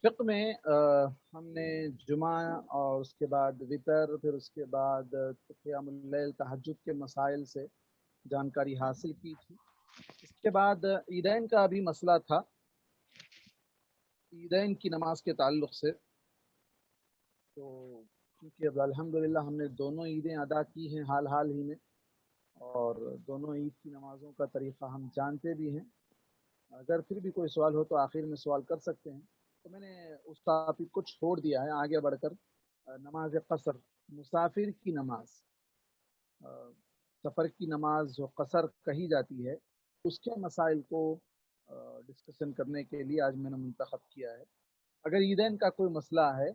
فقہ میں ہم نے جمعہ اور اس کے بعد وطر، پھر اس کے بعد قیام اللیل تہجد کے مسائل سے جانکاری حاصل کی تھی۔ اس کے بعد عیدین کا بھی مسئلہ تھا، عیدین کی نماز کے تعلق سے۔ تو کیونکہ اب الحمدللہ ہم نے دونوں عیدیں ادا کی ہیں حال ہی میں، اور دونوں عید کی نمازوں کا طریقہ ہم جانتے بھی ہیں۔ اگر پھر بھی کوئی سوال ہو تو آخر میں سوال کر سکتے ہیں۔ تو میں نے اس ٹاپک کو چھوڑ دیا ہے، آگے بڑھ کر نماز قصر، مسافر کی نماز، سفر کی نماز جو قصر کہی جاتی ہے، اس کے مسائل کو ڈسکشن کرنے کے لیے آج میں نے منتخب کیا ہے۔ اگر عیدین کا کوئی مسئلہ ہے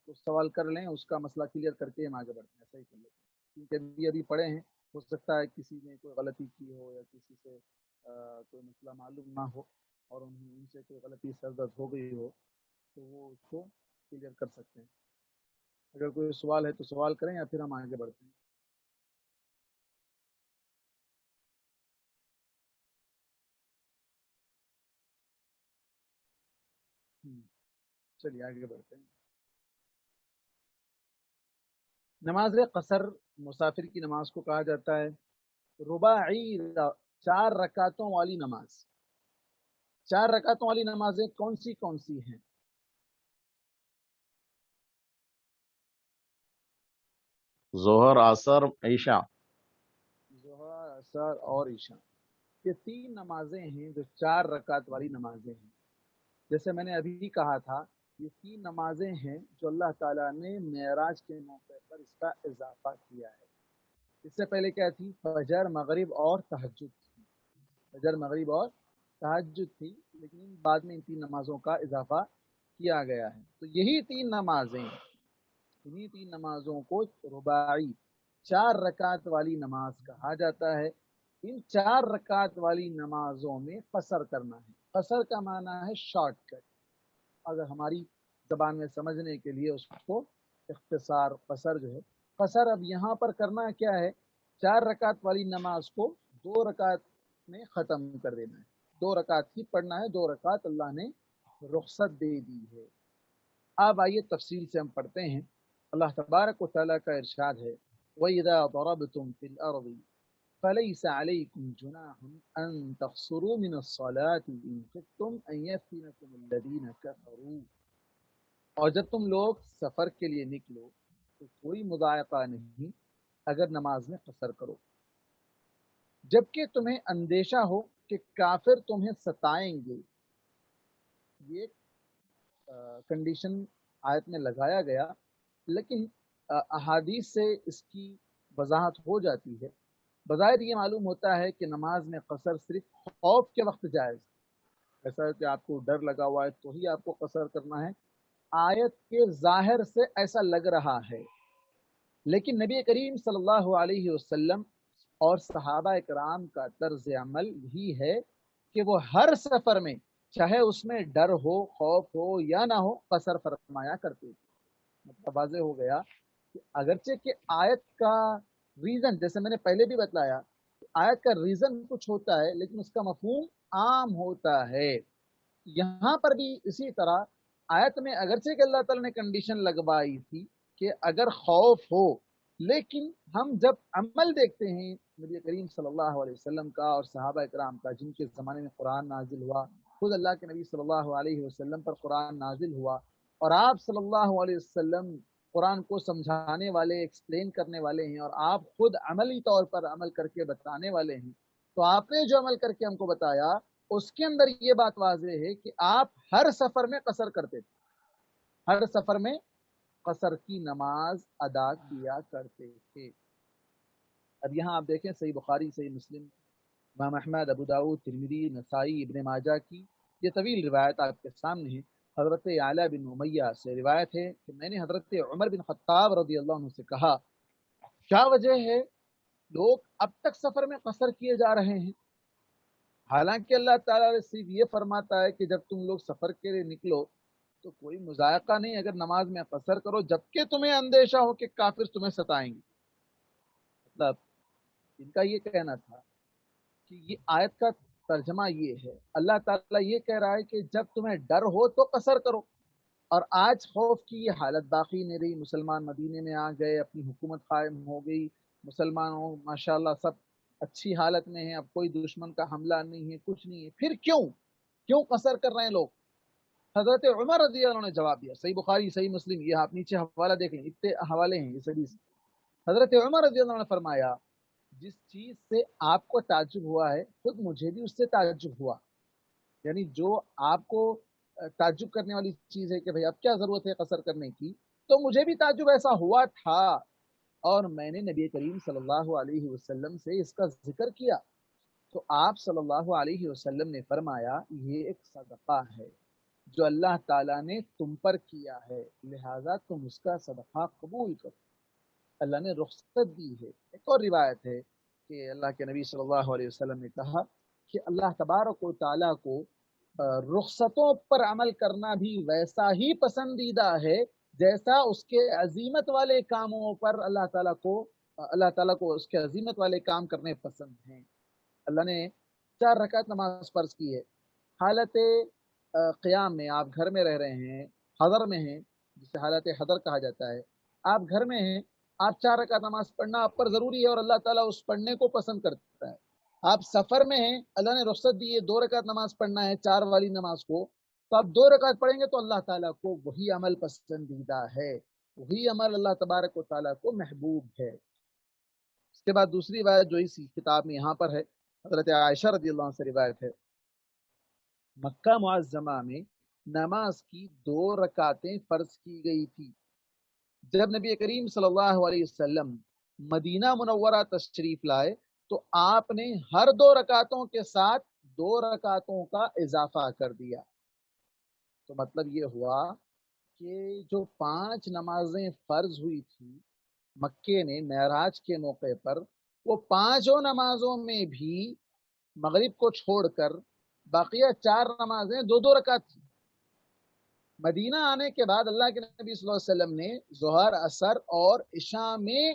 تو سوال کر لیں، اس کا مسئلہ کلیئر کر کے ہم آگے بڑھتے ہیں، صحیح کر لیتے ہیں، کیونکہ ابھی پڑھے ہیں، ہو سکتا ہے کسی نے کوئی غلطی کی ہو یا کسی سے کوئی مسئلہ معلوم نہ ہو اور ان سے کوئی غلطی سرزد ہو گئی ہو تو وہ اس کو کلیئر کر سکتے ہیں۔ اگر کوئی سوال ہے تو سوال کریں یا پھر ہم آگے بڑھتے ہیں۔ چلیے آگے بڑھتے ہیں۔ نماز قصر مسافر کی نماز کو کہا جاتا ہے رباعی، 4 رکعتوں والی نماز۔ 4 رکعتوں والی نمازیں کون سی ہیں؟ ظہر، عصر، عشاء۔ ظہر، عصر اور عشاء، یہ 3 نمازیں ہیں جو 4 رکعت والی نمازیں ہیں۔ جیسے میں نے ابھی کہا تھا، یہ 3 نمازیں ہیں جو اللہ تعالیٰ نے معراج کے موقع پر اس کا اضافہ کیا ہے۔ اس سے پہلے کیا تھی؟ فجر، مغرب اور تہجد تھی۔ فجر، مغرب اور تہجد تھی، لیکن بعد میں ان 3 نمازوں کا اضافہ کیا گیا ہے۔ تو یہی 3 نمازیں، انہی 3 نمازوں کو رباعی، 4 رکعت والی نماز کہا جاتا ہے۔ ان 4 رکعت والی نمازوں میں قصر کرنا ہے۔ قصر کا معنی ہے شارٹ کٹ، اگر ہماری زبان میں سمجھنے کے لیے اس کو اختصار قصر جو ہے، قصر اب یہاں پر کرنا کیا ہے؟ 4 رکعت والی نماز کو 2 رکعت میں ختم کر دینا ہے، 2 رکعت ہی پڑھنا ہے، 2 رکعت اللہ نے رخصت دے دی ہے۔ اب آئیے تفصیل سے ہم پڑھتے ہیں۔ اللہ تبارک و تعالیٰ کا ارشاد ہے وَإِذَا ضَرَبْتُمْ فِي الْأَرْضِ فَلَيْسَ عَلَيْكُمْ جُنَاحٌ أَن تَقْصُرُوا مِنَ الصَّلَاةِ إِن خِفْتُمْ أَن يَفْتِنَكُمُ الَّذِينَ كَفَرُوا۔ اور جب تم لوگ سفر کے لیے نکلو تو کوئی مضائقہ نہیں اگر نماز میں قصر کرو، جبکہ تمہیں اندیشہ ہو کہ کافر تمہیں ستائیں گے۔ یہ کنڈیشن آیت میں لگایا گیا، لیکن احادیث سے اس کی وضاحت ہو جاتی ہے۔ بظاہر یہ معلوم ہوتا ہے کہ نماز میں قصر صرف خوف کے وقت جائز، ایسا کہ آپ کو ڈر لگا ہوا ہے تو ہی آپ کو قصر کرنا ہے، آیت کے ظاہر سے ایسا لگ رہا ہے۔ لیکن نبی کریم صلی اللہ علیہ وسلم اور صحابہ کرام کا طرز عمل یہی ہے کہ وہ ہر سفر میں، چاہے اس میں ڈر ہو، خوف ہو یا نہ ہو، قصر فرمایا کرتے تھے۔ مطلب واضح ہو گیا کہ اگرچہ کہ آیت کا ریزن، جیسے میں نے پہلے بھی بتلایا، آیت کا ریزن کچھ ہوتا ہے لیکن اس کا مفہوم عام ہوتا ہے۔ یہاں پر بھی اسی طرح آیت میں اگرچہ کہ اللہ تعالیٰ نے کنڈیشن لگوائی تھی کہ اگر خوف ہو، لیکن ہم جب عمل دیکھتے ہیں نبی کریم صلی اللہ علیہ وسلم کا اور صحابہ کرام کا، جن کے زمانے میں قرآن نازل ہوا، خود اللہ کے نبی صلی اللہ علیہ وسلم پر قرآن نازل ہوا، اور آپ صلی اللہ علیہ وسلم قرآن کو سمجھانے والے، ایکسپلین کرنے والے ہیں، اور آپ خود عملی طور پر عمل کر کے بتانے والے ہیں۔ تو آپ نے جو عمل کر کے ہم کو بتایا، اس کے اندر یہ بات واضح ہے کہ آپ ہر سفر میں قصر کرتے تھے، ہر سفر میں قصر کی نماز ادا کیا کرتے تھے۔ اب یہاں آپ دیکھیں صحیح بخاری، صحیح مسلم، امام احمد، ابو داؤد، ترمذی، نسائی، ابن ماجہ کی یہ طویل روایت آپ کے سامنے ہے۔ حضرت اعلیٰ بن امیہ سے روایت ہے کہ میں نے حضرت عمر بن خطاب رضی اللہ عنہ سے کہا، کیا وجہ ہے لوگ اب تک سفر میں قصر کیے جا رہے ہیں، حالانکہ اللہ تعالیٰ نے صرف یہ فرماتا ہے کہ جب تم لوگ سفر کے لیے نکلو تو کوئی مذائقہ نہیں اگر نماز میں قصر کرو، جبکہ تمہیں اندیشہ ہو کہ کافر تمہیں ستائیں گے۔ مطلب ان کا یہ کہنا تھا کہ یہ آیت کا ترجمہ یہ ہے، اللہ تعالیٰ یہ کہہ رہا ہے کہ جب تمہیں ڈر ہو تو قصر کرو، اور آج خوف کی یہ حالت باقی نہیں رہی، مسلمان مدینے میں آ گئے، اپنی حکومت قائم ہو گئی، مسلمانوں ماشاءاللہ سب اچھی حالت میں ہیں، اب کوئی دشمن کا حملہ نہیں ہے، کچھ نہیں ہے، پھر کیوں قصر کر رہے ہیں لوگ؟ حضرت عمر رضی اللہ عنہ نے جواب دیا، صحیح بخاری صحیح مسلم، یہ آپ نیچے حوالہ دیکھ لیں، اتنے حوالے ہیں اس حدیث۔ حضرت عمر رضی اللہ عنہ نے فرمایا جس چیز سے آپ کو تعجب ہوا ہے خود مجھے بھی اس سے تعجب ہوا، یعنی جو آپ کو تعجب کرنے والی چیز ہے کہ بھئی اب کیا ضرورت ہے قصر کرنے کی، تو مجھے بھی تعجب ایسا ہوا تھا، اور میں نے نبی کریم صلی اللہ علیہ وسلم سے اس کا ذکر کیا تو آپ صلی اللہ علیہ وسلم نے فرمایا یہ ایک صدقہ ہے جو اللہ تعالیٰ نے تم پر کیا ہے، لہٰذا تم اس کا صدقہ قبول کرو، اللہ نے رخصت دی ہے۔ ایک اور روایت ہے کہ اللہ کے نبی صلی اللہ علیہ وسلم نے کہا کہ اللہ تبارک و تعالیٰ کو رخصتوں پر عمل کرنا بھی ویسا ہی پسندیدہ ہے جیسا اس کے عظیمت والے کاموں پر اللہ تعالیٰ کو اس کے عظیمت والے کام کرنے پسند ہیں۔ اللہ نے 4 رکعت نماز فرض کی ہے، حالت قیام میں آپ گھر میں رہ رہے ہیں، حضر میں ہیں، جسے حالت حضر کہا جاتا ہے، آپ گھر میں ہیں، آپ 4 رکعت نماز پڑھنا آپ پر ضروری ہے اور اللہ تعالیٰ اس پڑھنے کو پسند کرتا ہے۔ آپ سفر میں ہیں، اللہ نے رخصت دی ہے 2 رکعت نماز پڑھنا ہے 4 والی نماز کو، تو آپ 2 رکعت پڑھیں گے تو اللہ تعالیٰ کو وہی عمل پسندیدہ ہے، وہی عمل اللہ تبارک و تعالیٰ کو محبوب ہے۔ اس کے بعد دوسری روایت جو اسی کتاب میں یہاں پر ہے، حضرت عائشہ رضی اللہ عنہ سے روایت ہے، مکہ معظمہ میں نماز کی 2 رکعتیں فرض کی گئی تھی۔ جب نبی کریم صلی اللہ علیہ وسلم مدینہ منورہ تشریف لائے تو آپ نے ہر 2 رکعتوں کے ساتھ 2 رکعتوں کا اضافہ کر دیا۔ تو مطلب یہ ہوا کہ جو 5 نمازیں فرض ہوئی تھی مکے نے معراج کے موقع پر، وہ 5 نمازوں میں بھی مغرب کو چھوڑ کر باقیہ 4 نمازیں 2 رکعت تھی۔ مدینہ آنے کے بعد اللہ کے نبی صلی اللہ علیہ وسلم نے ظہر، عصر اور عشاء میں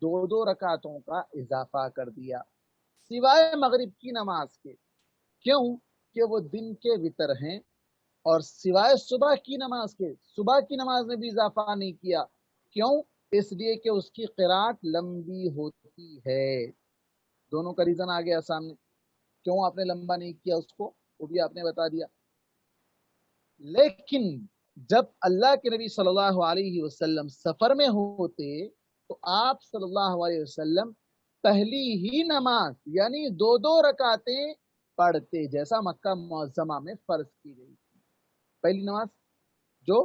2 رکعتوں کا اضافہ کر دیا سوائے مغرب کی نماز کے، کیوں کہ وہ دن کے وتر ہیں، اور سوائے صبح کی نماز کے، صبح کی نماز میں بھی اضافہ نہیں کیا، کیوں؟ اس لیے کہ اس کی قرات لمبی ہوتی ہے۔ دونوں کا ریزن آ گیا سامنے، کیوں آپ نے لمبا نہیں کیا اس کو، وہ بھی آپ نے بتا دیا۔ لیکن جب اللہ کے نبی صلی اللہ علیہ وسلم سفر میں ہوتے تو آپ صلی اللہ علیہ وسلم پہلی ہی نماز یعنی 2 رکعتیں پڑھتے جیسا مکہ معظمہ میں فرض کی گئی تھی۔ پہلی نماز جو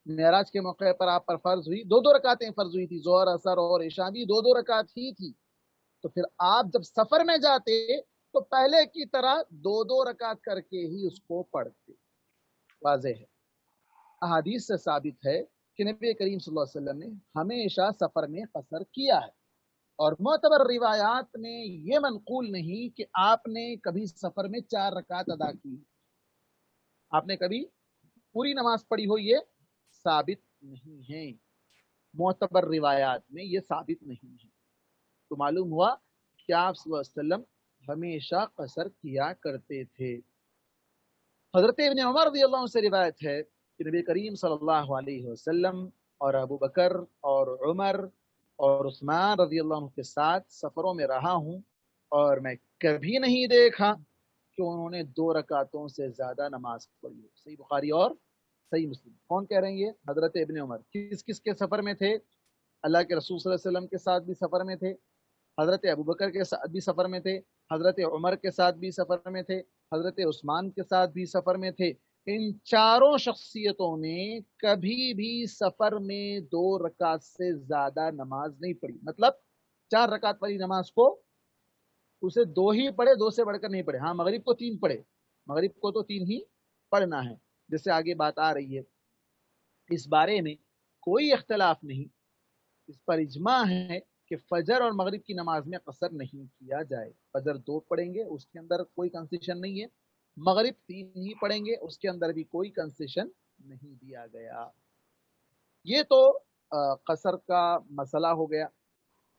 معراج کے موقع پر آپ پر فرض ہوئی 2 رکعتیں فرض ہوئی تھی، ظہر، عصر اور عشاء بھی 2 رکعت ہی تھی، تو پھر آپ جب سفر میں جاتے تو پہلے کی طرح 2 رکعت کر کے ہی اس کو پڑھتے۔ واضح ہے، احادیث سے ثابت ہے کہ نبی کریم صلی اللہ علیہ وسلم نے ہمیشہ سفر میں قصر کیا ہے، اور معتبر روایات میں یہ منقول نہیں کہ آپ نے کبھی سفر میں 4 رکعت ادا کی، آپ نے کبھی پوری نماز پڑھی ہو، یہ ثابت نہیں ہے، معتبر روایات میں یہ ثابت نہیں ہے۔ تو معلوم ہوا کہ آپ صلی اللہ علیہ وسلم ہمیشہ قصر کیا کرتے تھے۔ حضرت ابن عمر رضی اللہ عنہ سے روایت ہے کہ نبی کریم صلی اللہ علیہ وسلم اور ابو بکر اور عمر اور عثمان رضی اللہ عنہ کے ساتھ سفروں میں رہا ہوں، اور میں کبھی نہیں دیکھا کہ انہوں نے 2 رکعتوں سے زیادہ نماز پڑھی ہو۔ صحیح بخاری اور صحیح مسلم۔ کون کہہ رہے ہیں یہ؟ حضرت ابن عمر۔ کس کس کے سفر میں تھے؟ اللہ کے رسول صلی اللہ علیہ وسلم کے ساتھ بھی سفر میں تھے، حضرت ابو بکر کے ساتھ بھی سفر میں تھے، حضرت عمر کے ساتھ بھی سفر میں تھے، حضرت عثمان کے ساتھ بھی سفر میں تھے۔ ان چاروں شخصیتوں نے کبھی بھی سفر میں 2 رکعت سے زیادہ نماز نہیں پڑھی، مطلب 4 رکعت والی نماز کو اسے 2 ہی پڑھے، 2 سے بڑھ کر نہیں پڑھے۔ ہاں مغرب کو 3 پڑھے، مغرب کو تو 3 ہی پڑھنا ہے، جس سے آگے بات آ رہی ہے۔ اس بارے میں کوئی اختلاف نہیں، اس پر اجماع ہے کہ فجر اور مغرب کی نماز میں قصر نہیں کیا جائے۔ فجر 2 پڑھیں گے، اس کے اندر کوئی کنسیشن نہیں ہے، مغرب 3 ہی پڑھیں گے، اس کے اندر بھی کوئی کنسیشن نہیں دیا گیا۔ یہ تو قصر کا مسئلہ ہو گیا۔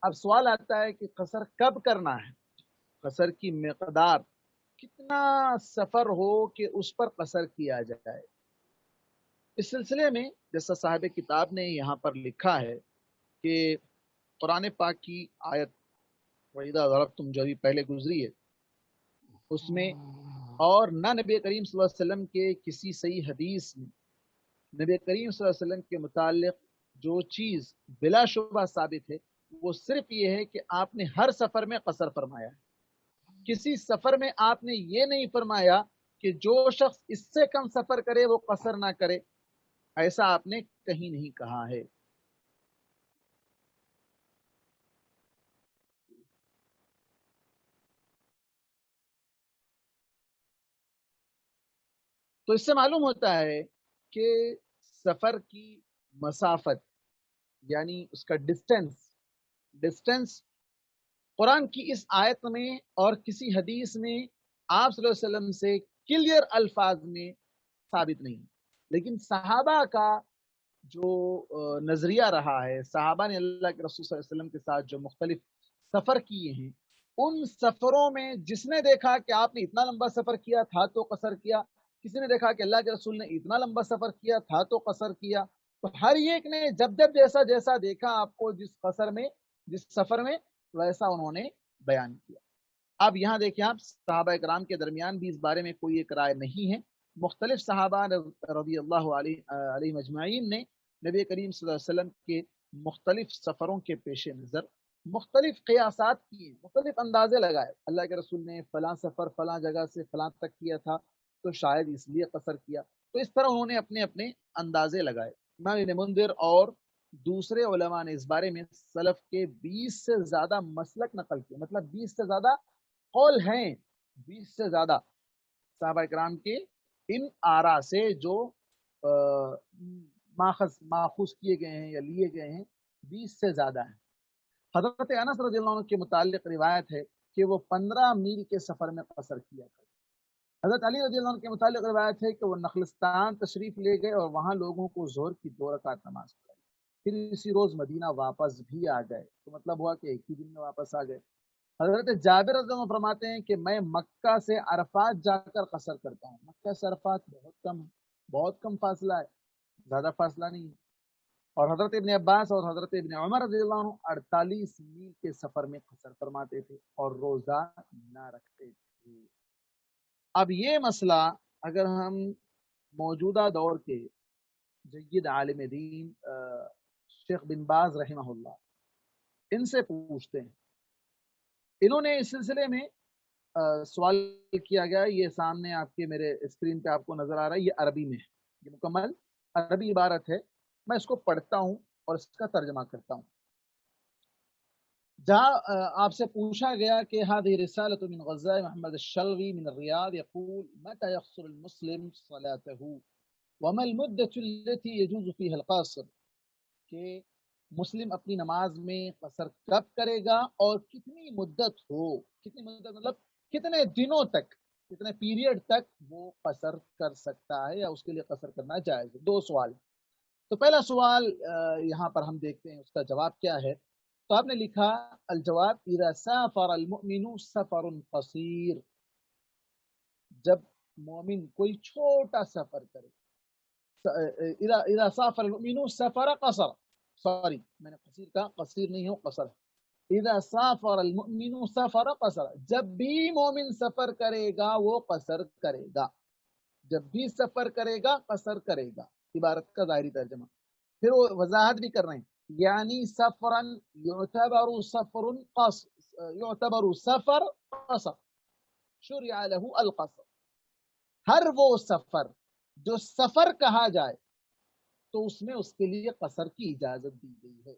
اب سوال آتا ہے کہ قصر کب کرنا ہے، قصر کی مقدار، کتنا سفر ہو کہ اس پر قصر کیا جائے۔ اس سلسلے میں جیسا صاحب کتاب نے یہاں پر لکھا ہے کہ قرآن پاک کی آیت وَإِذَا ضَرَبْتُمْ جو ابھی پہلے گزری ہے اس میں، اور نہ نبی کریم صلی اللہ علیہ وسلم کے کسی صحیح حدیث میں نبی کریم صلی اللہ علیہ وسلم کے متعلق جو چیز بلا شبہ ثابت ہے وہ صرف یہ ہے کہ آپ نے ہر سفر میں قصر فرمایا ہے۔ کسی سفر میں آپ نے یہ نہیں فرمایا کہ جو شخص اس سے کم سفر کرے وہ قصر نہ کرے، ایسا آپ نے کہیں نہیں کہا ہے۔ تو اس سے معلوم ہوتا ہے کہ سفر کی مسافت یعنی اس کا ڈسٹینس قرآن کی اس آیت میں اور کسی حدیث میں آپ صلی اللہ علیہ وسلم سے کلیئر الفاظ میں ثابت نہیں، لیکن صحابہ کا جو نظریہ رہا ہے، صحابہ نے اللہ کے رسول صلی اللہ علیہ وسلم کے ساتھ جو مختلف سفر کیے ہیں، ان سفروں میں جس نے دیکھا کہ آپ نے اتنا لمبا سفر کیا تھا تو قصر کیا، کسی نے دیکھا کہ اللہ کے رسول نے اتنا لمبا سفر کیا تھا تو قصر کیا، تو ہر ایک نے جب جیسا جیسا دیکھا آپ کو جس سفر میں ویسا انہوں نے بیان کیا۔ اب یہاں دیکھیں آپ، صحابہ کرام کے درمیان بھی اس بارے میں کوئی ایک رائے نہیں ہے۔ مختلف صحابہ رضی اللہ علیہ مجمعین نے نبی کریم صلی اللہ علیہ وسلم کے مختلف سفروں کے پیش نظر مختلف قیاسات کیے، مختلف اندازے لگائے۔ اللہ کے رسول نے فلاں سفر فلاں جگہ سے فلاں تک کیا تھا تو شاید اس لیے قصر کیا، تو اس طرح انہوں نے اپنے اپنے اندازے لگائے۔ امام ابن منذر اور دوسرے علماء نے اس بارے میں سلف کے 20 سے زیادہ مسلک نقل کیے، مطلب 20 سے زیادہ قول ہیں، 20 سے زیادہ صحابہ کرام کے ان آراء سے جو ماخذ کیے گئے ہیں یا لیے گئے ہیں، 20 سے زیادہ ہیں۔ حضرت انس رضی اللہ عنہ کے متعلق روایت ہے کہ وہ 15 میل کے سفر میں قصر کیا کرتے۔ حضرت علی رضی اللہ عنہ کے متعلق روایت ہے کہ وہ نخلستان تشریف لے گئے اور وہاں لوگوں کو ظہر کی 2 رکعت نماز پڑھائی، پھر اسی روز مدینہ واپس بھی آ گئے، تو مطلب ہوا کہ ایک ہی دن میں واپس آ گئے۔ حضرت جابر رضی اللہ عنہ فرماتے ہیں کہ میں مکہ سے عرفات جا کر قصر کرتا ہوں۔ مکہ سے عرفات بہت کم فاصلہ ہے، زیادہ فاصلہ نہیں ہے۔ اور حضرت ابن عباس اور حضرت ابن عمر رضی اللہ عنہ 48 میل کے سفر میں قصر فرماتے تھے اور روزہ نہ رکھتے تھے۔ اب یہ مسئلہ اگر ہم موجودہ دور کے جید عالم دین شیخ بن باز رحمہ اللہ ان سے پوچھتے ہیں، انہوں نے اس سلسلے میں سوال کیا گیا، یہ سامنے آپ کے میرے اسکرین پہ آپ کو نظر آ رہا ہے، یہ عربی میں ہے، یہ مکمل عربی عبارت ہے، میں اس کو پڑھتا ہوں اور اس کا ترجمہ کرتا ہوں۔ جہاں آپ سے پوچھا گیا کہ هذه رسالة من غزاء محمد الشلوی من الریاض يقول متى يقصر المسلم صلاته وما المدة التي يجوز فيها القصر، کہ مسلم اپنی نماز میں قصر کب کرے گا اور کتنی مدت مطلب کتنے دنوں تک، کتنے پیریڈ تک وہ قصر کر سکتا ہے یا اس کے لیے قصر کرنا جائز ہے۔ 2 سوال۔ تو پہلا سوال یہاں پر ہم دیکھتے ہیں اس کا جواب کیا ہے۔ تو آپ نے لکھا الجواب اذا سافر المؤمن سفر قصیر، جب مومن کوئی چھوٹا سفر کرے، اذا سافر المؤمن سفر قصر، سوری میں نے قصیر کہا، قصیر نہیں ہو قصر، اذا سافر المؤمن سفر قصر، جب بھی مومن سفر کرے گا وہ قصر کرے گا، جب بھی سفر کرے گا قصر کرے گا، عبارت کا ظاہری ترجمہ۔ پھر وہ وضاحت بھی کر رہے ہیں، یعنی سفرن يعتبر سفر قصر شرع له القصر، ہر وہ سفر جو سفر کہا جائے تو اس میں اس کے لیے قصر کی اجازت دی گئی ہے،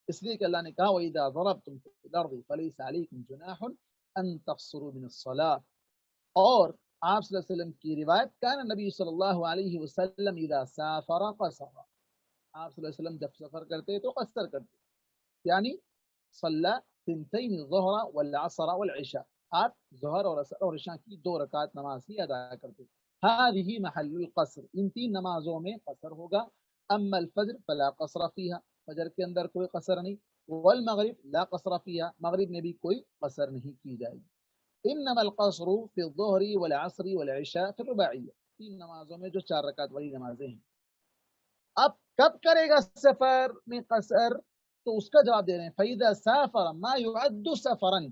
اس لیے کہ اللہ نے کہا وَإِذَا ضَرَبْتُمْ فِي الْأَرْضِ فَلَيْسَ عَلَيْكُمْ جُنَاحٌ أَن تَقْصُرُوا مِنَ الصَّلَاةِ، اور آپ صلی اللہ علیہ وسلم کی روایت کان نبی صلی اللہ علیہ وسلم اذا سافر قصر، آپ صلی اللہ علیہ وسلم جب سفر کرتے تو قصر کرتے، یعنی صلی ثنتین الظہر والعصر والعشاء، آپ ظہر اور عصر اور عشاء کی 2 رکعت نماز ہی ادا کرتے۔ هذه محل القصر، ان 3 نمازوں میں قصر ہوگا۔ اما الفجر فلا قصر فيها، فجر کے اندر کوئی قصر نہیں، والمغرب لا قصر فيها، مغرب میں بھی کوئی قصر نہیں کی جائے گی۔ انما القصر في الظہر والعصر والعشاء في الرباعیہ، 3 نمازوں میں جو 4 رکعت والی نمازیں ہیں۔ اب کب کرے گا سفر میں قصر؟ تو اس کا جواب دے رہے ہیں فَإِذَا سَافَرَ مَا يُعَدُّ سَفَرًا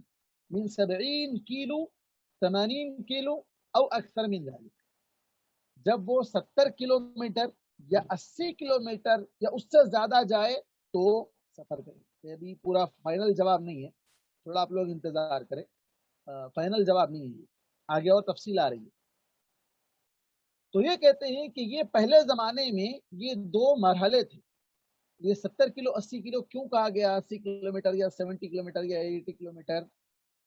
من 70 کلو 80 کلو او اکثر من ذلك، جب وہ 70 کلومیٹر یا 80 کلومیٹر یا اس سے زیادہ جائے تو سفر کرے۔ یہ بھی پورا فائنل جواب نہیں ہے، تھوڑا آپ لوگ انتظار کریں، فائنل جواب نہیں ہے، آگے اور تفصیل آ رہی ہے۔ تو یہ کہتے ہیں کہ یہ پہلے زمانے میں یہ دو مرحلے تھے۔ یہ 70 کلو 80 کلو کیوں کہا گیا، 80 کلومیٹر یا 70 کلومیٹر یا 80 کلومیٹر؟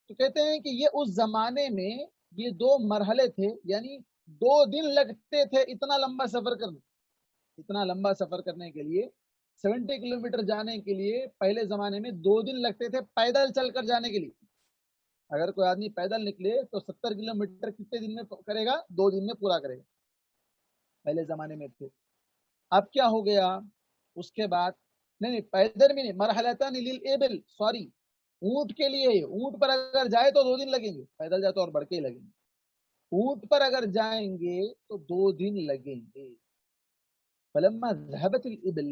تو کہتے ہیں کہ یہ اس زمانے میں یہ دو مرحلے تھے، یعنی 2 دن لگتے تھے اتنا لمبا سفر کرنے، اتنا لمبا سفر کرنے کے لیے 70 کلومیٹر جانے کے لیے پہلے زمانے میں 2 دن لگتے تھے پیدل چل کر جانے کے لیے۔ اگر کوئی آدمی پیدل نکلے تو 70 کلومیٹر کتنے دن میں کرے گا؟ 2 دن میں پورا کرے گا، پہلے زمانے میں تھے۔ اب کیا ہو گیا اس کے بعد؟ نہیں پیدل میں نہیں، مرحلتان للابل، سوری اونٹ کے لیے، اونٹ پر اگر جائے تو 2 دن لگیں گے، پیدل جائے تو اور بڑھ کے ہی لگیں گے، اونٹ پر اگر جائیں گے تو 2 دن لگیں گے۔ فلما ذهبت الابل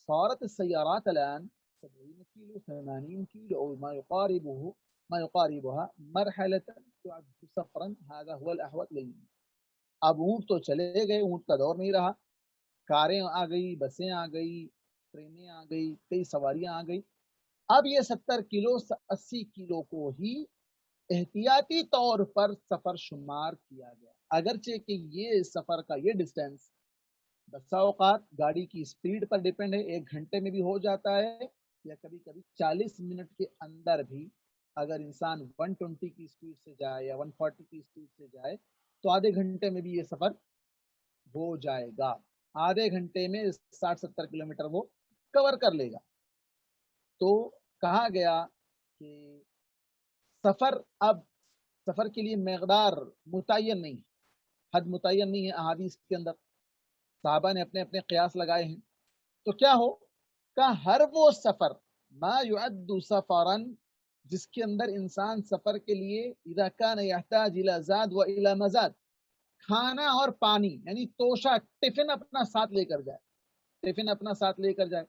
صارت السيارات الان 70 كيلو 80 كيلو او ما يقاربها مرحلة تعد سفرا، هذا هو الاحوط للمنزل۔ اب اونٹ تو چلے گئے، اونٹ کا دور نہیں رہا، کاریں آ گئی، بسیں آ گئی، ٹرینیں آ گئی، کئی سواریاں آ گئی۔ اب یہ 70 کلو 80 کلو کو ہی احتیاطی طور پر سفر شمار کیا گیا، اگرچہ کہ یہ سفر کا یہ ڈسٹینس بسا اوقات گاڑی کی سپیڈ پر ڈیپینڈ ہے، 1 گھنٹے میں بھی ہو جاتا ہے یا کبھی کبھی 40 منٹ کے اندر بھی اگر انسان 120 کی سپیڈ سے جائے یا 140 کی سپیڈ سے جائے تو آدھے گھنٹے میں بھی یہ سفر ہو جائے گا، آدھے گھنٹے میں 60-70 کلومیٹر وہ کور کر لے گا۔ تو کہا گیا کہ سفر، اب سفر کے لیے مقدار متعین نہیں، حد متعین نہیں ہے احادیث کے اندر، صحابہ نے اپنے اپنے قیاس لگائے ہیں۔ تو کیا ہو کہ ہر وہ سفر ما يعد سفرا جس کے اندر انسان سفر کے لیے اذا كان يحتاج الى زاد والى مزاد، کھانا اور پانی یعنی توشہ ٹفن اپنا ساتھ لے کر جائے، ٹفن اپنا ساتھ لے کر جائے،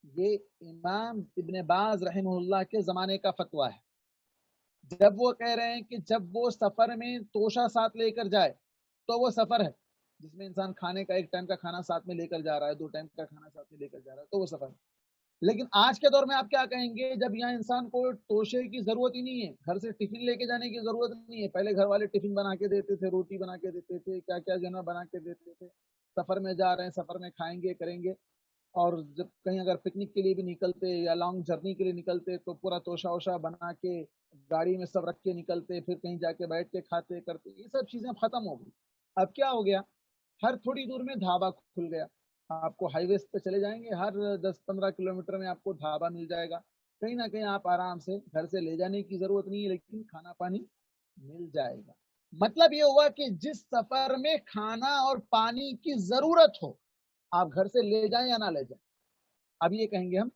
یہ امام ابن باز رحمہ اللہ کے زمانے کا فتویٰ ہے۔ جب وہ کہہ رہے ہیں کہ جب وہ سفر میں توشہ ساتھ لے کر جائے تو وہ سفر ہے، جس میں انسان کھانے کا 1 ٹائم کا کھانا ساتھ میں لے کر جا رہا ہے، 2 ٹائم کا کھانا ساتھ میں لے کر جا رہا ہے، تو وہ سفر ہے۔ لیکن آج کے دور میں آپ کیا کہیں گے، جب یہاں انسان کو توشے کی ضرورت ہی نہیں ہے، گھر سے ٹفن لے کے جانے کی ضرورت نہیں ہے، پہلے گھر والے ٹفن بنا کے دیتے تھے، روٹی بنا کے دیتے تھے، کیا کیا جو ہے بنا کے دیتے تھے، سفر میں جا رہے ہیں، سفر میں کھائیں گے کریں گے، اور جب کہیں اگر پکنک کے لیے بھی نکلتے یا لانگ جرنی کے لیے نکلتے تو پورا توشہ ووشہ بنا کے گاڑی میں سب رکھ کے نکلتے، پھر کہیں جا کے بیٹھ کے کھاتے کرتے، یہ سب چیزیں ختم ہو گئی۔ اب کیا ہو گیا، ہر تھوڑی دور میں ڈھابا کھل گیا، آپ کو ہائی ویز پہ چلے جائیں گے، ہر 10-15 کلومیٹر میں آپ کو ڈھابا مل جائے گا، کہیں نہ کہیں آپ آرام سے گھر سے لے جانے کی ضرورت نہیں ہے لیکن کھانا پانی مل جائے گا۔ مطلب یہ ہوا کہ جس سفر میں کھانا اور پانی کی ضرورت ہو آپ گھر سے لے جائیں یا نہ لے جائیں۔ اب یہ کہیں گے ہم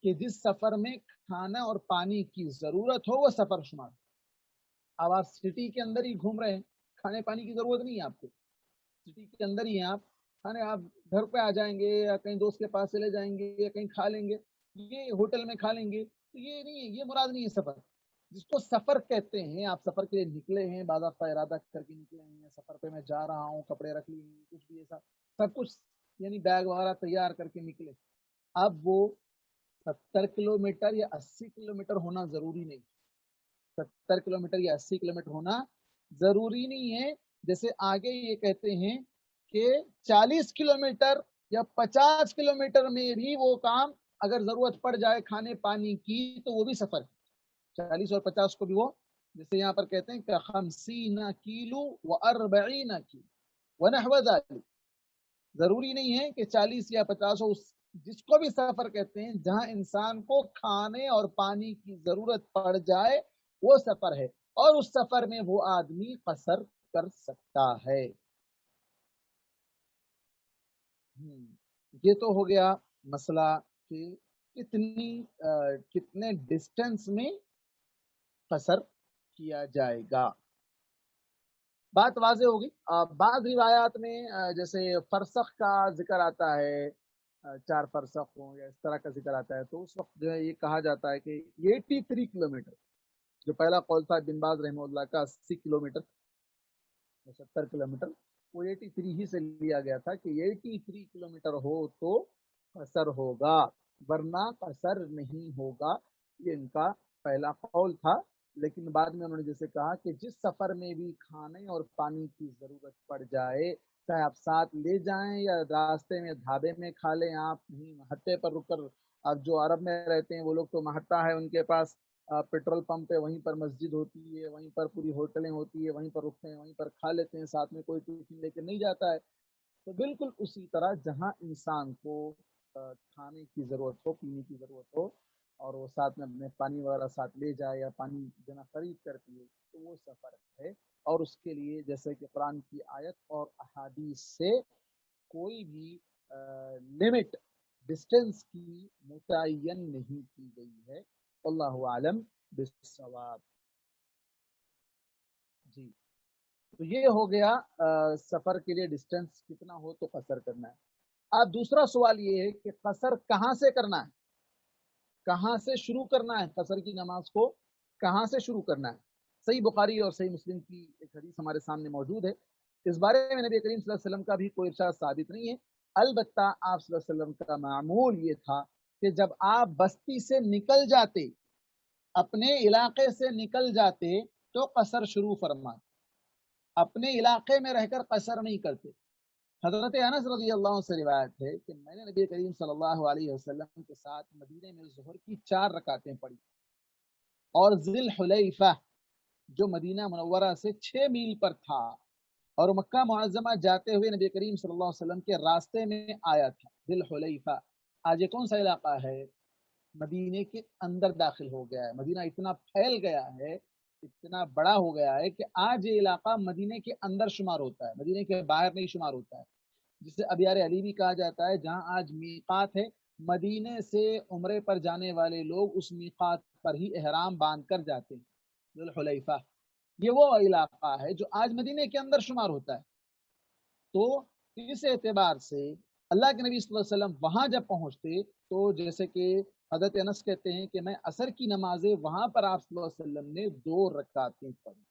کہ جس سفر میں کھانا اور پانی کی ضرورت ہو وہ سفر شمار۔ اب آپ سٹی کے اندر ہی گھوم رہے ہیں، کھانے پانی کی ضرورت نہیں ہے آپ کو، سٹی کے اندر ہی ہیں آپ، کھانے آپ گھر پہ آ جائیں گے یا کہیں دوست کے پاس چلے جائیں گے یا کہیں کھا لیں گے، یہ ہوٹل میں کھا لیں گے، تو یہ نہیں ہے، یہ مراد نہیں ہے سفر۔ جس کو سفر کہتے ہیں، آپ سفر کے لیے نکلے ہیں، باضابطہ ارادہ کر کے نکلے ہیں، سفر پہ میں جا رہا ہوں، کپڑے رکھ لیے ہیں، کچھ بھی ایسا سب کچھ یعنی بیگ وغیرہ تیار کر کے نکلے، اب وہ 70 کلومیٹر یا 80 کلومیٹر ہونا ضروری نہیں، 70 کلومیٹر یا 80 کلومیٹر ہونا ضروری نہیں ہے۔ جیسے آگے یہ کہتے ہیں کہ 40 کلومیٹر یا 50 کلومیٹر میں بھی وہ کام اگر ضرورت پڑ جائے کھانے پانی کی تو وہ بھی سفر ہے، 40 اور 50 کو بھی وہ، جیسے یہاں پر کہتے ہیں کہ 50 کلو و40 کلو ونحو ذلك، ضروری نہیں ہے کہ 40 یا 50 ہو، جس کو بھی سفر کہتے ہیں جہاں انسان کو کھانے اور پانی کی ضرورت پڑ جائے وہ سفر ہے، اور اس سفر میں وہ آدمی قصر کر سکتا ہے۔ یہ تو ہو گیا مسئلہ کہ کتنے ڈسٹینس میں قصر کیا جائے گا۔ بات واضح ہوگی۔ بعض روایات میں جیسے فرسخ کا ذکر آتا ہے، 4 فرسخ ہوں یا اس طرح کا ذکر آتا ہے، تو اس وقت جو ہے یہ کہا جاتا ہے کہ 83 کلومیٹر، جو پہلا قول تھا بن باز رحمہ اللہ کا 80 کلومیٹر 70 کلومیٹر، وہ 83 ہی سے لیا گیا تھا کہ 83 کلومیٹر ہو تو قصر ہوگا، ورنہ قصر نہیں ہوگا۔ یہ ان کا پہلا قول تھا، لیکن بعد میں انہوں نے جیسے کہا کہ جس سفر میں بھی کھانے اور پانی کی ضرورت پڑ جائے، چاہے آپ ساتھ لے جائیں یا راستے میں ڈھابے میں کھا لیں، آپ کہیں محطے پر رک کر، اب جو عرب میں رہتے ہیں وہ لوگ تو محطہ ہے ان کے پاس، پیٹرول پمپ ہے، وہیں پر مسجد ہوتی ہے، وہیں پر پوری ہوٹلیں ہوتی ہے، وہیں پر رکتے ہیں، وہیں پر کھا لیتے ہیں، ساتھ میں کوئی ٹفن لے کے نہیں جاتا ہے۔ تو بالکل اسی طرح جہاں انسان کو کھانے کی ضرورت ہو، پینے کی ضرورت ہو، اور وہ ساتھ میں اپنے پانی وغیرہ ساتھ لے جائے یا پانی جنا خرید کر پیے، تو وہ سفر ہے، اور اس کے لیے جیسے کہ قرآن کی آیت اور احادیث سے کوئی بھی لمٹ ڈسٹینس کی متعین نہیں کی گئی ہے۔ اللہ عالم بالصواب۔ جی، تو یہ ہو گیا سفر کے لیے ڈسٹینس کتنا ہو تو قصر کرنا ہے۔ اب دوسرا سوال یہ ہے کہ قصر کہاں سے کرنا ہے، کہاں سے شروع کرنا ہے، قصر کی نماز کو کہاں سے شروع کرنا ہے۔ صحیح بخاری اور صحیح مسلم کی ایک حدیث ہمارے سامنے موجود ہے، اس بارے میں نبی کریم صلی اللہ علیہ وسلم کا بھی کوئی ارشاد ثابت نہیں ہے، البتہ آپ صلی اللہ علیہ وسلم کا معمول یہ تھا کہ جب آپ بستی سے نکل جاتے، اپنے علاقے سے نکل جاتے، تو قصر شروع فرماتے، اپنے علاقے میں رہ کر قصر نہیں کرتے۔ حضرت انس رضی اللہ عنہ سے روایت ہے کہ میں نے نبی کریم صلی اللہ علیہ وسلم کے ساتھ مدینے میں ظہر کی 4 رکعتیں پڑھی، اور ذی الحلیفہ جو مدینہ منورہ سے 6 میل پر تھا، اور مکہ معظمہ جاتے ہوئے نبی کریم صلی اللہ علیہ وسلم کے راستے میں آیا تھا۔ ذی الحلیفہ آج یہ کون سا علاقہ ہے؟ مدینے کے اندر داخل ہو گیا ہے، مدینہ اتنا پھیل گیا ہے، اتنا بڑا ہو گیا ہے کہ آج یہ علاقہ مدینے کے اندر شمار ہوتا ہے، مدینے کے باہر نہیں شمار ہوتا ہے، جسے ابیار علی بھی کہا جاتا ہے، جہاں آج میقات ہے۔ مدینے سے عمرے پر جانے والے لوگ اس میقات پر ہی احرام باندھ کر جاتے ہیں، ذی الحلیفہ۔ یہ وہ علاقہ ہے جو آج مدینے کے اندر شمار ہوتا ہے۔ تو اس اعتبار سے اللہ کے نبی صلی اللہ علیہ وسلم وہاں جب پہنچتے تو جیسے کہ حضرت انس کہتے ہیں کہ میں عصر کی نمازیں وہاں پر آپ صلی اللہ علیہ وسلم نے 2 رکعتیں پڑھی،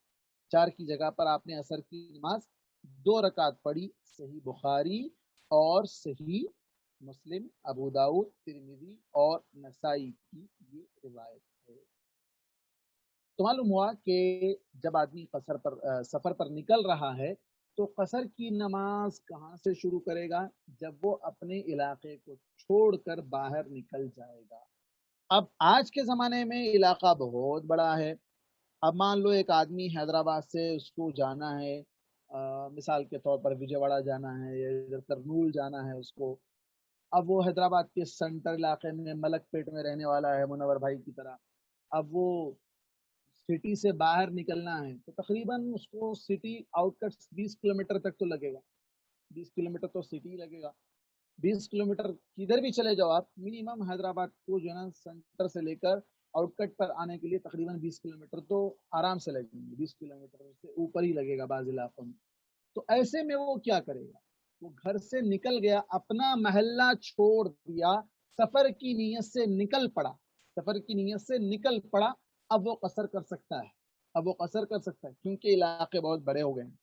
4 کی جگہ پر آپ نے عصر کی نماز 2 رکعت پڑھی۔ صحیح بخاری اور صحیح مسلم، ابو داؤد، ترمذی اور نسائی کی یہ روایت ہے۔ تو معلوم ہوا کہ جب آدمی سفر پر نکل رہا ہے تو قصر کی نماز کہاں سے شروع کرے گا؟ جب وہ اپنے علاقے کو چھوڑ کر باہر نکل جائے گا۔ اب آج کے زمانے میں علاقہ بہت بڑا ہے، اب مان لو ایک آدمی حیدرآباد سے اس کو جانا ہے، مثال کے طور پر وجے واڑہ جانا ہے یا ادھر کرنول جانا ہے اس کو، اب وہ حیدرآباد کے سینٹر علاقے میں ملک پیٹ میں رہنے والا ہے منور بھائی کی طرح، اب وہ سٹی سے باہر نکلنا ہے تو تقریباً اس کو سٹی آؤٹ کٹس 20 کلومیٹر تک تو لگے گا، 20 کلومیٹر تو سٹی لگے گا، 20 کلومیٹر کدھر بھی چلے جاؤ آپ، منیمم حیدرآباد کو جو ہے نا سینٹر سے لے کر آؤٹ کٹ پر آنے کے لیے تقریباً 20 کلومیٹر تو آرام سے لگیں گے، 20 کلومیٹر سے اوپر ہی لگے گا بعض علاقوں میں۔ تو ایسے میں وہ کیا کرے گا؟ وہ گھر سے نکل گیا، اپنا محلہ چھوڑ دیا، سفر کی نیت سے نکل پڑا، سفر کی نیت سے نکل پڑا، اب وہ قصر کر سکتا ہے، اب وہ قصر کر سکتا ہے، کیونکہ علاقے بہت بڑے ہو گئے ہیں،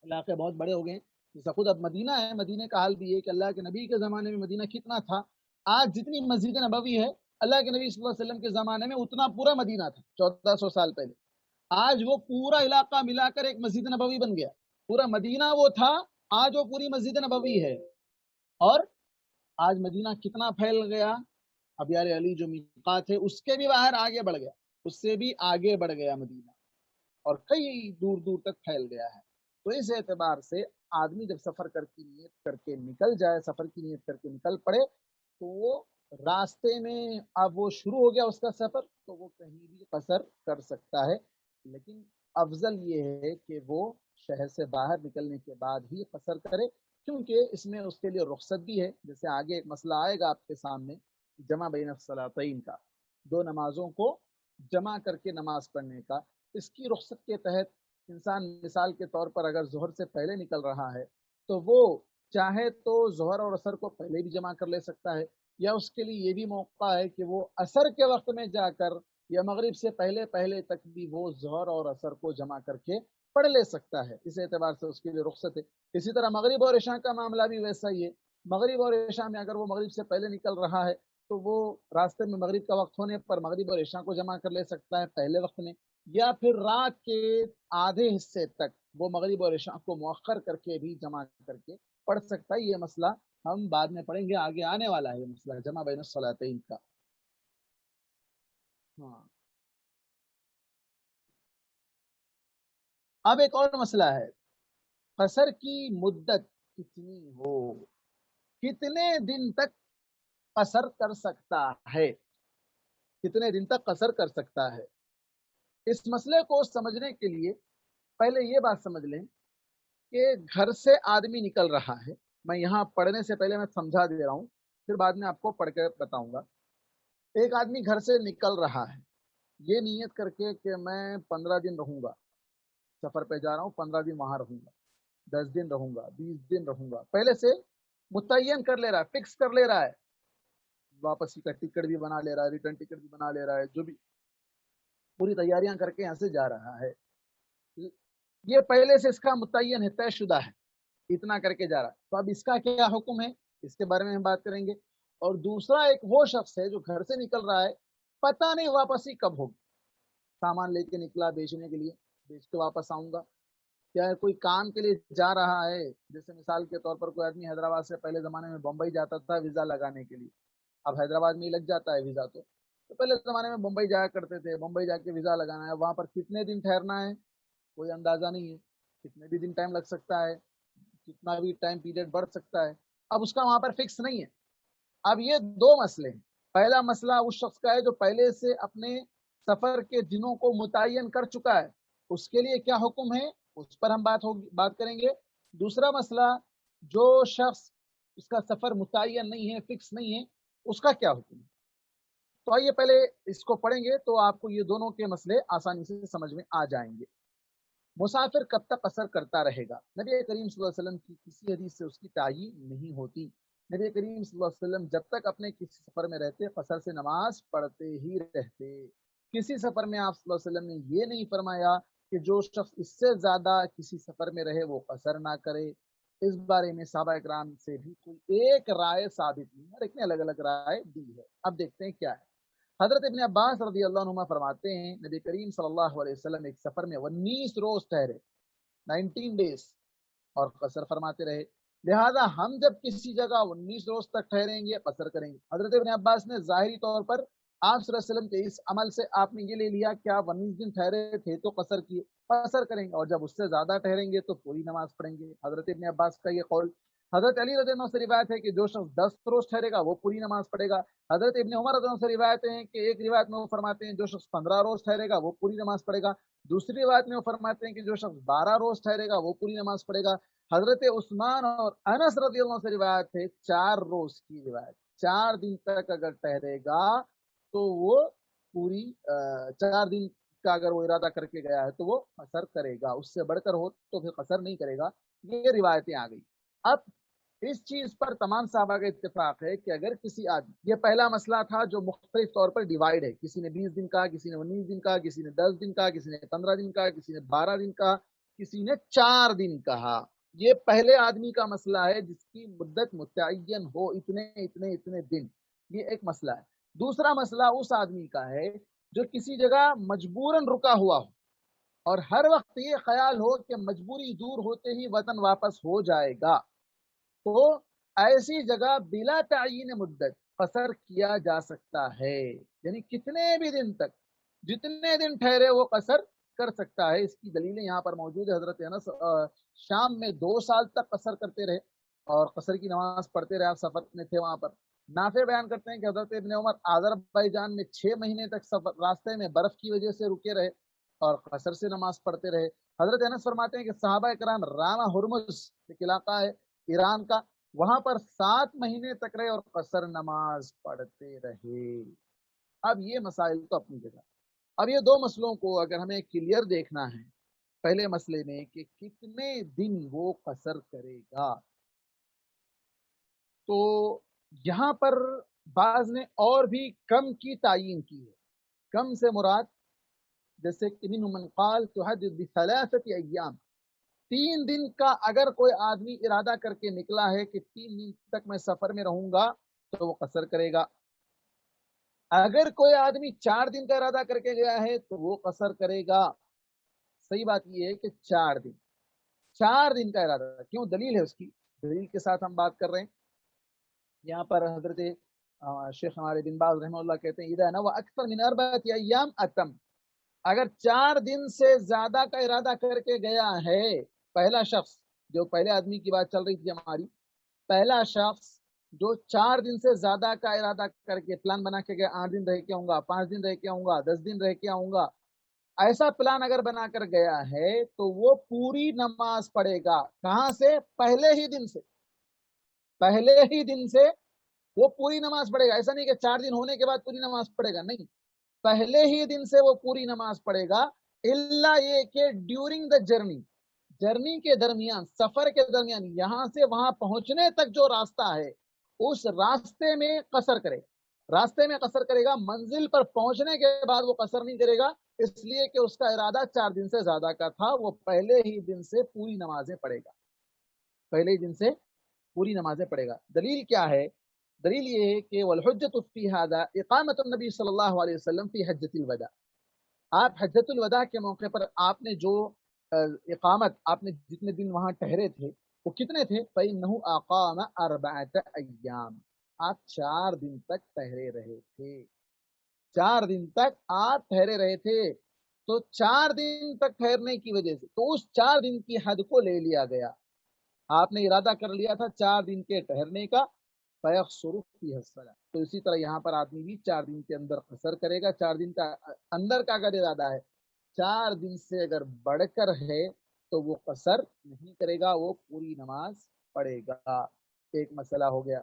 علاقے بہت بڑے ہو گئے ہیں۔ جیسا خود اب مدینہ ہے، مدینہ کا حال بھی ہے کہ اللہ کے نبی کے زمانے میں مدینہ کتنا تھا، آج جتنی مسجد نبوی ہے اللہ کے نبی صلی اللہ علیہ وسلم کے زمانے میں اتنا پورا مدینہ تھا 1400 سال پہلے۔ آج وہ پورا علاقہ ملا کر ایک مسجد نبوی بن گیا، پورا مدینہ وہ تھا، آج وہ پوری مسجد نبوی ہے۔ اور آج مدینہ کتنا پھیل گیا، ابیار علی جو میقات ہے اس کے بھی باہر آگے بڑھ گیا، اس سے بھی آگے بڑھ گیا مدینہ، اور کئی دور دور تک پھیل گیا ہے۔ تو اس اعتبار سے آدمی جب سفر کی نیت کر کے نکل جائے، سفر کی نیت کر کے نکل پڑے، تو وہ راستے میں اب وہ شروع ہو گیا اس کا سفر تو وہ کہیں بھی قصر کر سکتا ہے، لیکن افضل یہ ہے کہ وہ شہر سے باہر نکلنے کے بعد ہی قصر کرے، کیونکہ اس میں اس کے لیے رخصت بھی ہے۔ جیسے آگے ایک مسئلہ آئے گا آپ کے سامنے، جمع بین الصلاتین کا، 2 نمازوں کو جمع کر کے نماز پڑھنے کا، اس کی رخصت کے تحت انسان مثال کے طور پر اگر ظہر سے پہلے نکل رہا ہے تو وہ چاہے تو ظہر اور عصر کو پہلے بھی جمع کر لے سکتا ہے، یا اس کے لیے یہ بھی موقع ہے کہ وہ عصر کے وقت میں جا کر یا مغرب سے پہلے پہلے تک بھی وہ ظہر اور عصر کو جمع کر کے پڑھ لے سکتا ہے، اس اعتبار سے اس کے لیے رخصت ہے۔ اسی طرح مغرب اور عشاء کا معاملہ بھی ویسا ہی ہے، مغرب اور عشاء میں اگر وہ مغرب سے پہلے نکل رہا ہے تو وہ راستے میں مغرب کا وقت ہونے پر مغرب اور عشاء کو جمع کر لے سکتا ہے پہلے وقت میں، یا پھر رات کے آدھے حصے تک وہ مغرب اور عشاء کو مؤخر کر کے بھی جمع کر کے پڑھ سکتا ہے۔ یہ مسئلہ ہم بعد میں پڑھیں گے، آگے آنے والا ہے یہ مسئلہ جمع بین الصلاتین کا۔ ہاں، اب ایک اور مسئلہ ہے، قصر کی مدت کتنی ہو، کتنے دن تک قصر کر سکتا ہے، کتنے دن تک قصر کر سکتا ہے۔ اس مسئلے کو سمجھنے کے لیے پہلے یہ بات سمجھ لیں کہ گھر سے آدمی نکل رہا ہے، میں یہاں پڑھنے سے پہلے میں سمجھا دے رہا ہوں، پھر بعد میں آپ کو پڑھ کے بتاؤں گا۔ ایک آدمی گھر سے نکل رہا ہے یہ نیت کر کے کہ میں 15 دن رہوں گا، سفر پہ جا رہا ہوں، 15 دن وہاں رہوں گا، 10 دن رہوں گا، 20 دن رہوں گا، پہلے سے متعین کر لے رہا ہے، فکس کر لے رہا ہے، واپسی کا ٹکٹ بھی بنا لے رہا ہے، ریٹرن ٹکٹ بھی بنا لے رہا ہے، جو بھی پوری تیاریاں کر کے یہاں سے جا رہا ہے، یہ پہلے سے اس کا متعین ہے، طے شدہ ہے، اتنا کر کے جا رہا ہے۔ تو اب اس کا کیا حکم ہے، اس کے بارے میں ہم بات کریں گے۔ اور دوسرا ایک وہ شخص ہے جو گھر سے نکل رہا ہے، پتہ نہیں واپسی کب ہوگی، سامان لے کے نکلا بیچنے کے لیے، بیچ کے واپس آؤں گا، یا کوئی کام کے لیے جا رہا ہے، جیسے مثال کے طور پر کوئی آدمی حیدرآباد سے پہلے زمانے میں بمبئی جاتا تھا ویزا لگانے کے لیے، اب حیدرآباد میں ہی لگ جاتا ہے ویزا، تو پہلے زمانے میں بمبئی جایا کرتے تھے، بمبئی جا کے ویزا لگانا ہے، وہاں پر کتنے دن ٹھہرنا ہے کوئی اندازہ نہیں ہے، کتنے بھی دن ٹائم لگ سکتا ہے، کتنا بھی ٹائم پیریڈ بڑھ سکتا ہے، اب اس کا وہاں پر فکس نہیں ہے۔ اب یہ دو مسئلے ہیں، پہلا مسئلہ اس شخص کا ہے جو پہلے سے اپنے سفر کے دنوں کو متعین کر چکا ہے، اس کے لیے کیا حکم ہے اس پر ہم بات کریں گے۔ دوسرا مسئلہ جو شخص اس کا سفر متعین نہیں ہے، فکس نہیں ہے، اس کا کیا حکم ہے۔ تو آئیے پہلے اس کو پڑھیں گے تو آپ کو یہ دونوں کے مسئلے آسانی سے سمجھ میں آ جائیں گے۔ مسافر کب تک قصر کرتا رہے گا؟ نبی کریم صلی اللہ علیہ وسلم کی کسی حدیث سے اس کی تعیین نہیں ہوتی، نبی کریم صلی اللہ علیہ وسلم جب تک اپنے کسی سفر میں رہتے قصر سے نماز پڑھتے ہی رہتے، کسی سفر میں آپ صلی اللہ علیہ وسلم نے یہ نہیں فرمایا کہ جو شخص اس سے زیادہ کسی سفر میں رہے وہ قصر نہ کرے۔ اس بارے میں صحابہ اکرام سے بھی کوئی ایک رائے ثابت نہیں، ہر ایک نے الگ الگ رائے دی ہے۔ اب دیکھتے ہیں کیا ہے۔ حضرت ابن عباس رضی اللہ عنہ فرماتے ہیں نبی کریم صلی اللہ علیہ وسلم ایک سفر میں 19 روز ٹھہرے، 19 ڈیز، اور قصر فرماتے رہے، لہذا ہم جب کسی جگہ 19 روز تک ٹھہریں گے قصر کریں گے۔ حضرت ابن عباس نے ظاہری طور پر آپ صلی اللہ علیہ وسلم کے اس عمل سے آپ نے یہ لے لیا کہ آپ 19 دن ٹھہرے تھے تو قصر کیے، قصر کریں گے، اور جب اس سے زیادہ ٹھہریں گے تو پوری نماز پڑھیں گے۔ حضرت ابن عباس کا یہ قول۔ حضرت علی رضی اللہ عنہ سے روایت ہے کہ جو شخص 10 روز ٹھہرے گا وہ پوری نماز پڑھے گا۔ حضرت ابن عمر رضی اللہ عنہ سے روایت ہے کہ ایک روایت میں وہ فرماتے ہیں جو شخص 15 روز ٹھہرے گا وہ پوری نماز پڑھے گا، دوسری روایت میں وہ فرماتے ہیں کہ جو شخص 12 روز ٹھہرے گا وہ پوری نماز پڑھے گا۔ حضرت عثمان اور انس رضی اللہ عنہ سے روایت ہے 4 روز کی روایت، 4 دن تک اگر ٹھہرے گا تو وہ پوری 4 دن کا اگر وہ ارادہ کر کے گیا ہے تو وہ قصر کرے گا، اس سے بڑھ کر ہو تو پھر قصر نہیں کرے گا۔ یہ روایتیں آ گئی۔ اب اس چیز پر تمام صحابہ کا اتفاق ہے کہ اگر کسی آدمی، یہ پہلا مسئلہ تھا جو مختلف طور پر ڈیوائیڈ ہے، کسی نے 20 دن کا، کسی نے 19 دن کا، کسی نے 10 دن کا، کسی نے 15 دن کا، کسی نے 12 دن کا، کسی نے 4 دن کہا۔ یہ پہلے آدمی کا مسئلہ ہے جس کی مدت متعین ہو، اتنے اتنے اتنے دن، یہ ایک مسئلہ ہے۔ دوسرا مسئلہ اس آدمی کا ہے جو کسی جگہ مجبوراً رکا ہوا ہو اور ہر وقت یہ خیال ہو کہ مجبوری دور ہوتے ہی وطن واپس ہو جائے گا، تو ایسی جگہ بلا تعین مدت قصر کیا جا سکتا ہے، یعنی کتنے بھی دن تک، جتنے دن ٹھہرے وہ قصر کر سکتا ہے۔ اس کی دلیلیں یہاں پر موجود ہے۔ حضرت انس شام میں 2 سال تک قصر کرتے رہے اور قصر کی نماز پڑھتے رہے، آپ سفر میں تھے وہاں پر۔ نافع بیان کرتے ہیں کہ حضرت ابن عمر آذربائیجان میں 6 مہینے تک سفر راستے میں برف کی وجہ سے رکے رہے اور قصر سے نماز پڑھتے رہے۔ حضرت انس فرماتے ہیں کہ صحابہ کرام رانا ہرمز ایک علاقہ ہے ایران کا، وہاں پر 7 مہینے تک رہے اور قصر نماز پڑھتے رہے۔ اب یہ مسائل تو اپنی جگہ، اب یہ دو مسئلوں کو اگر ہمیں کلیئر دیکھنا ہے پہلے مسئلے میں کہ کتنے دن وہ قصر کرے گا، تو یہاں پر بعض نے اور بھی کم کی تعین کی ہے۔ کم سے مراد جیسے کہ منہم من قال تحدث بثلاثۃ ایام، 3 دن کا اگر کوئی آدمی ارادہ کر کے نکلا ہے کہ 3 دن تک میں سفر میں رہوں گا تو وہ قصر کرے گا۔ اگر کوئی آدمی 4 دن کا ارادہ کر کے گیا ہے تو وہ قصر کرے گا۔ صحیح بات یہ ہے کہ 4 دن کا ارادہ، کیوں؟ دلیل ہے اس کی، دلیل کے ساتھ ہم بات کر رہے ہیں۔ یہاں پر حضرت شیخ ہمارے بن باز رحمہ اللہ کہتے ہیں اذا نوى اکثر من 4 ایام اتم، اگر 4 دن سے زیادہ کا ارادہ کر کے گیا ہے، پہلا شخص، جو پہلے آدمی کی بات چل رہی تھی ہماری، پہلا شخص جو 4 دن سے زیادہ کا ارادہ کر کے پلان بنا کے گیا، 8 دن رہ کے آؤں گا، 5 دن رہ کے آؤں گا، 10 دن رہ کے آؤں گا، ایسا پلان اگر بنا کر گیا ہے تو وہ پوری نماز پڑھے گا۔ کہاں سے؟ پہلے ہی دن سے وہ پوری نماز پڑھے گا۔ ایسا نہیں کہ 4 دن ہونے کے بعد پوری نماز پڑھے گا، نہیں، پہلے ہی دن سے وہ پوری نماز پڑھے گا، الا یہ کہ ڈیورنگ دا جرنی کے درمیان، سفر کے درمیان، یہاں سے وہاں پہنچنے تک جو راستہ ہے اس راستے میں قصر کرے گا، منزل پر پہنچنے کے بعد وہ قصر نہیں کرے گا، اس لیے کہ اس کا ارادہ 4 دن سے زیادہ کا تھا، وہ پہلے ہی دن سے پوری نمازیں پڑھے گا۔ دلیل کیا ہے؟ دلیل یہ ہے کہ والحجۃ فی ھذا اقامۃ النبی صلی اللہ علیہ وسلم فی حجۃ الوداع، آپ حجۃ الوداع کے موقع پر آپ نے جو اقامت، آپ نے جتنے دن وہاں ٹھہرے تھے وہ کتنے تھے؟ فإنہ اقام 4 ایام، آپ 4 دن تک ٹھہرے رہے تھے، 4 دن تک آپ ٹھہرے رہے تھے، تو 4 دن تک ٹھہرنے کی وجہ سے تو اس 4 دن کی حد کو لے لیا گیا، آپ نے ارادہ کر لیا تھا 4 دن کے ٹھہرنے کا، فیقصر فیہ الصلاۃ، تو اسی طرح یہاں پر آدمی بھی 4 دن کے اندر قصر کرے گا۔ 4 دن کا اندر کا اگر ارادہ ہے، 4 دن سے اگر بڑھ کر ہے تو وہ قصر نہیں کرے گا، وہ پوری نماز پڑھے گا۔ ایک مسئلہ ہو گیا۔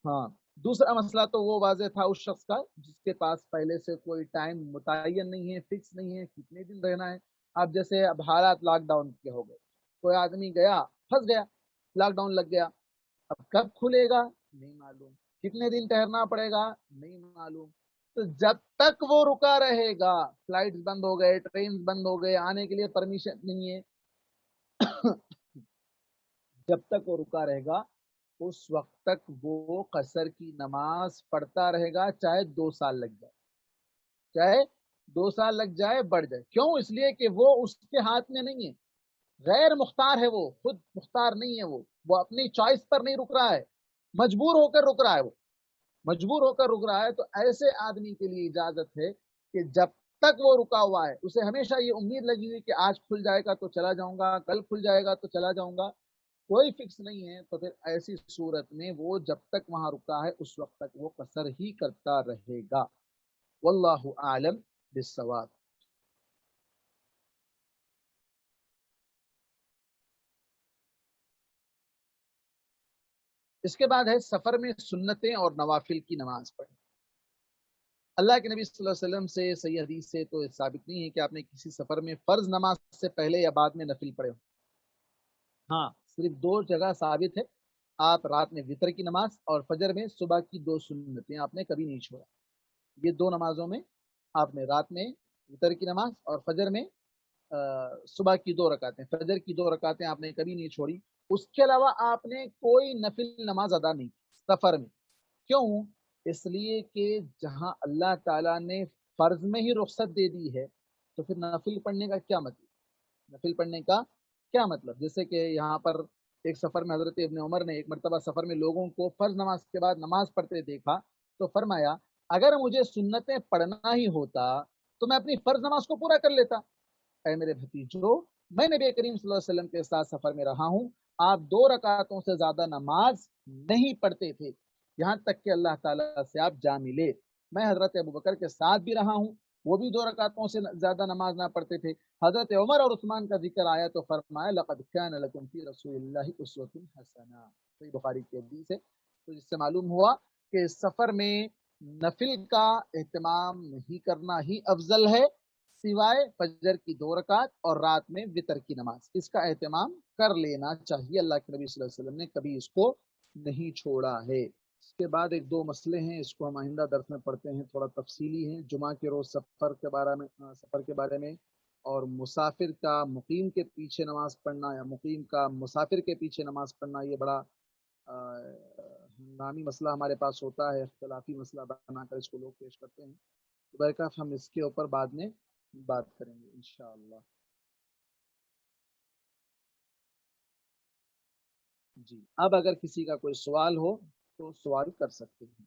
ہاں، دوسرا مسئلہ تو وہ واضح تھا اس شخص کا جس کے پاس پہلے سے کوئی ٹائم متعین نہیں ہے، فکس نہیں ہے کتنے دن رہنا ہے۔ اب جیسے اب حالات لاک ڈاؤن کے ہو گئے، کوئی آدمی گیا، پھنس گیا، لاک ڈاؤن لگ گیا، اب کب کھلے گا نہیں معلوم، کتنے دن ٹھہرنا پڑے گا نہیں معلوم، تو جب تک وہ رکا رہے گا، فلائٹس بند ہو گئے، ٹرین بند ہو گئے، آنے کے لیے پرمیشن نہیں ہے، جب تک وہ رکا رہے گا اس وقت تک وہ قصر کی نماز پڑھتا رہے گا، چاہے 2 سال لگ جائے، بڑھ جائے۔ کیوں؟ اس لیے کہ وہ اس کے ہاتھ میں نہیں ہے، غیر مختار ہے، وہ خود مختار نہیں ہے، وہ اپنی چوائس پر نہیں رک رہا ہے، مجبور ہو کر رک رہا ہے، تو ایسے آدمی کے لیے اجازت ہے کہ جب تک وہ رکا ہوا ہے، اسے ہمیشہ یہ امید لگی ہوئی کہ آج کھل جائے گا تو چلا جاؤں گا، کل کھل جائے گا تو چلا جاؤں گا، کوئی فکس نہیں ہے، تو پھر ایسی صورت میں وہ جب تک وہاں رکا ہے اس وقت تک وہ قصر ہی کرتا رہے گا۔ واللہ اعلم بالصواب۔ اس کے بعد ہے سفر میں سنتیں اور نوافل کی نماز پڑھیں۔ اللہ کے نبی صلی اللہ علیہ وسلم سے صحیح حدیث سے تو ثابت نہیں ہے کہ آپ نے کسی سفر میں فرض نماز سے پہلے یا بعد میں نفل پڑھے ہوں۔ ہاں، صرف 2 جگہ ثابت ہے، آپ رات میں وتر کی نماز اور فجر میں صبح کی 2 سنتیں آپ نے کبھی نہیں چھوڑا۔ یہ 2 نمازوں میں آپ نے رات میں وتر کی نماز اور فجر میں صبح کی 2 رکعتیں، فجر کی 2 رکعتیں آپ نے کبھی نہیں چھوڑی۔ اس کے علاوہ آپ نے کوئی نفل نماز ادا نہیں کی سفر میں۔ کیوں؟ اس لیے کہ جہاں اللہ تعالیٰ نے فرض میں ہی رخصت دے دی ہے تو پھر نفل پڑھنے کا کیا مطلب؟ جیسے کہ یہاں پر ایک سفر میں حضرت ابن عمر نے ایک مرتبہ سفر میں لوگوں کو فرض نماز کے بعد نماز پڑھتے دیکھا تو فرمایا اگر مجھے سنتیں پڑھنا ہی ہوتا تو میں اپنی فرض نماز کو پورا کر لیتا۔ اے میرے بھتیجو، میں نبی کریم صلی اللہ علیہ وسلم کے ساتھ سفر میں رہا ہوں، آپ 2 رکعتوں سے زیادہ نماز نہیں پڑھتے تھے، یہاں تک کہ اللہ تعالیٰ سے آپ جا ملے۔ میں حضرت ابوبکر کے ساتھ بھی رہا ہوں، وہ بھی 2 رکعتوں سے زیادہ نماز نہ پڑھتے تھے۔ حضرت عمر اور عثمان کا ذکر آیا تو فرمایا لقد كان لكم في رسول الله اسوة حسنہ، صحیح بخاری کی حدیث ہے۔ تو جس سے معلوم ہوا کہ سفر میں نفل کا اہتمام نہیں کرنا ہی افضل ہے، سوائے فجر کی 2 رکعت اور رات میں وطر کی نماز، اس کا اہتمام کر لینا چاہیے۔ اللہ کے نبی صلی اللہ علیہ وسلم نے کبھی اس کو نہیں چھوڑا ہے۔ اس کے بعد 1-2 مسئلے ہیں، اس کو ہم آئندہ درس میں پڑھتے ہیں، تھوڑا تفصیلی ہیں۔ جمعہ کے روز سفر کے بارے میں اور مسافر کا مقیم کے پیچھے نماز پڑھنا یا مقیم کا مسافر کے پیچھے نماز پڑھنا، یہ بڑا ہنگامی مسئلہ ہمارے پاس ہوتا ہے، اختلافی مسئلہ بنا کر اس کو لوگ پیش کرتے ہیں۔ برکات ہم اس کے اوپر بعد میں بات کریں گے انشاءاللہ۔ جی، اب اگر کسی کا کوئی سوال ہو تو سوال کر سکتے ہیں۔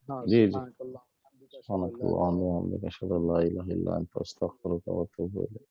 ہاں، جی جی، سبحانک اللہ وبحمدک، اشہد ان سبحانک لا الہ الا اللہم وبحمدک، اشہد ان لا الہ الا انت، استغفرک و اتوب الیک۔